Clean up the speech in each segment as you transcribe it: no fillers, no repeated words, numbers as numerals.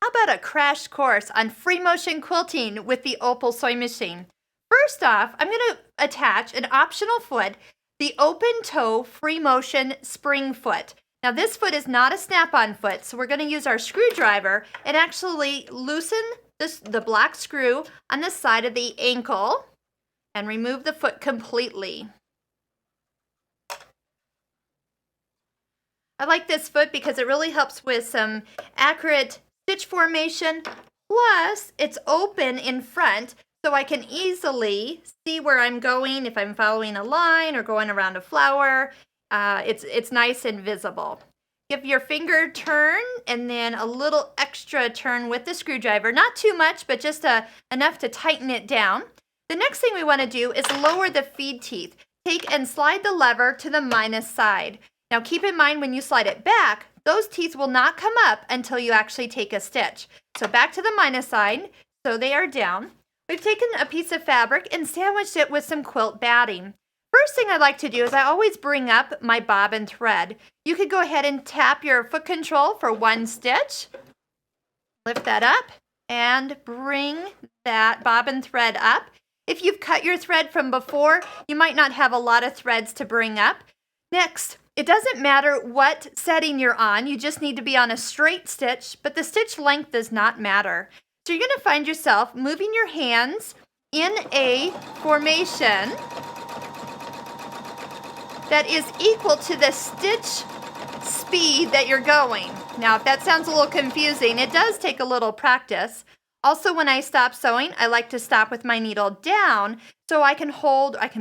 How about a crash course on free motion quilting with the Opal sewing machine? First off, I'm going to attach an optional foot, the open toe free motion spring foot. Now this foot is not a snap-on foot, so we're going to use our screwdriver and actually loosen the black screw on the side of the ankle and remove the foot completely. I like this foot because it really helps with some accurate stitch formation, plus it's open in front so I can easily see where I'm going if I'm following a line or going around a flower. It's nice and visible. Give your finger turn and then a little extra turn with the screwdriver. Not too much, but just enough to tighten it down. The next thing we want to do is lower the feed teeth. Take and slide the lever to the minus side. Now keep in mind when you slide it back, those teeth will not come up until you actually take a stitch. So back to the minus side, so they are down. We've taken a piece of fabric and sandwiched it with some quilt batting. First thing I like to do is I always bring up my bobbin thread. You could go ahead and tap your foot control for one stitch. Lift that up and bring that bobbin thread up. If you've cut your thread from before, you might not have a lot of threads to bring up. Next, it doesn't matter what setting you're on, you just need to be on a straight stitch, but the stitch length does not matter. So you're going to find yourself moving your hands in a formation that is equal to the stitch speed that you're going. Now, if that sounds a little confusing, it does take a little practice. Also, when I stop sewing, I like to stop with my needle down so I can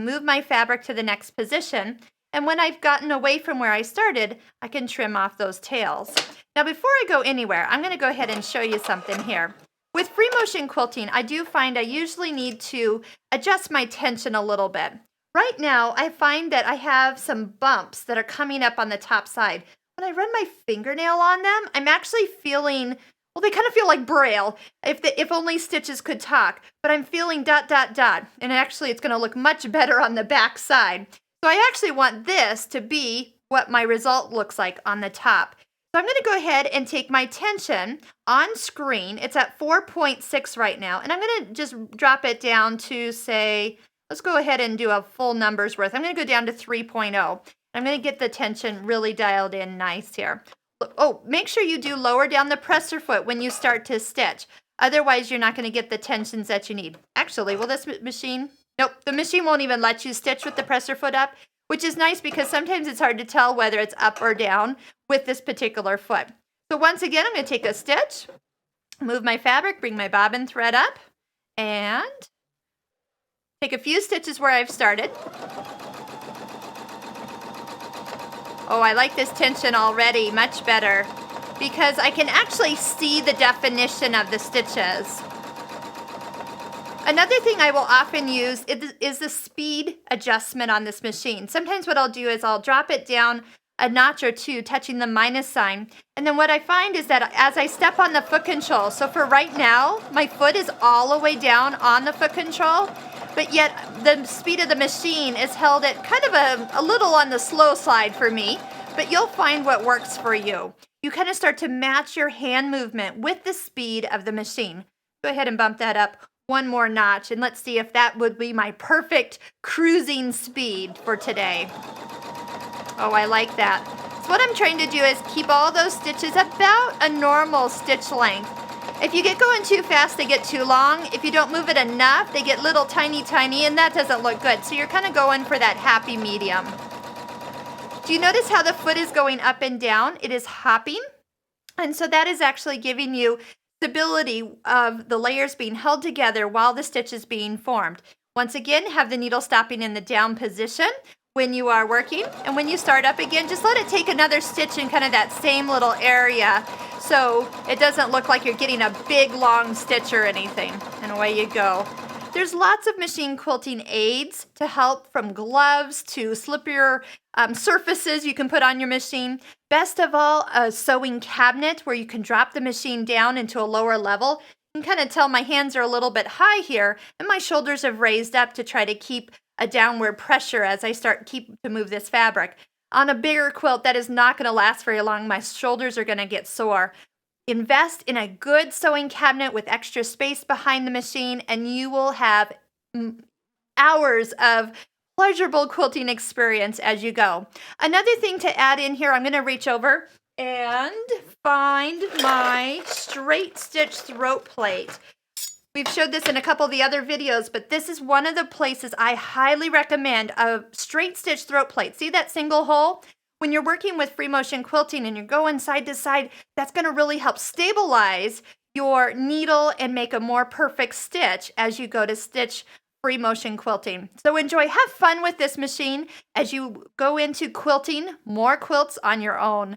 move my fabric to the next position. And when I've gotten away from where I started, I can trim off those tails. Now, before I go anywhere, I'm going to go ahead and show you something here. With free motion quilting, I do find I usually need to adjust my tension a little bit. Right now, I find that I have some bumps that are coming up on the top side. When I run my fingernail on them, I'm actually feeling, well, they kind of feel like Braille, if only stitches could talk. But I'm feeling dot, dot, dot. And actually, it's going to look much better on the back side. So I actually want this to be what my result looks like on the top. So I'm going to go ahead and take my tension on screen. It's at 4.6 right now. And I'm going to just drop it down to, say, let's go ahead and do a full number's worth. I'm going to go down to 3.0. I'm going to get the tension really dialed in nice here. Oh, make sure you do lower down the presser foot when you start to stitch. Otherwise, you're not going to get the tensions that you need. Actually, will this machine? Nope, the machine won't even let you stitch with the presser foot up, which is nice because sometimes it's hard to tell whether it's up or down with this particular foot. So once again, I'm going to take a stitch, move my fabric, bring my bobbin thread up, and take a few stitches where I've started. Oh, I like this tension already, much better, because I can actually see the definition of the stitches. Another thing I will often use is the speed adjustment on this machine. Sometimes what I'll do is I'll drop it down a notch or two, touching the minus sign. And then what I find is that as I step on the foot control, so for right now, my foot is all the way down on the foot control, but yet the speed of the machine is held at kind of a little on the slow side for me, but you'll find what works for you. You kind of start to match your hand movement with the speed of the machine. Go ahead and bump that up one more notch, and let's see if that would be my perfect cruising speed for today. Oh, I like that. So what I'm trying to do is keep all those stitches about a normal stitch length. If you get going too fast, they get too long. If you don't move it enough, they get little tiny, and that doesn't look good. So you're kind of going for that happy medium. Do you notice how the foot is going up and down? It is hopping. And so that is actually giving you stability of the layers being held together while the stitch is being formed. Once again, have the needle stopping in the down position when you are working. And when you start up again, just let it take another stitch in kind of that same little area so it doesn't look like you're getting a big long stitch or anything. And away you go. There's lots of machine quilting aids to help, from gloves to slippier surfaces you can put on your machine. Best of all, a sewing cabinet where you can drop the machine down into a lower level. You can kind of tell my hands are a little bit high here, and my shoulders have raised up to try to keep a downward pressure as I keep to move this fabric. On a bigger quilt, that is not going to last very long. My shoulders are going to get sore. invest in a good sewing cabinet with extra space behind the machine, and you will have hours of pleasurable quilting experience as you go. Another thing to add in here, I'm going to reach over and find my straight stitch throat plate. We've showed this in a couple of the other videos, but this is one of the places I highly recommend a straight stitch throat plate. See that single hole? When you're working with free motion quilting and you're going side to side, that's going to really help stabilize your needle and make a more perfect stitch as you go to stitch free motion quilting. So enjoy, have fun with this machine as you go into quilting more quilts on your own.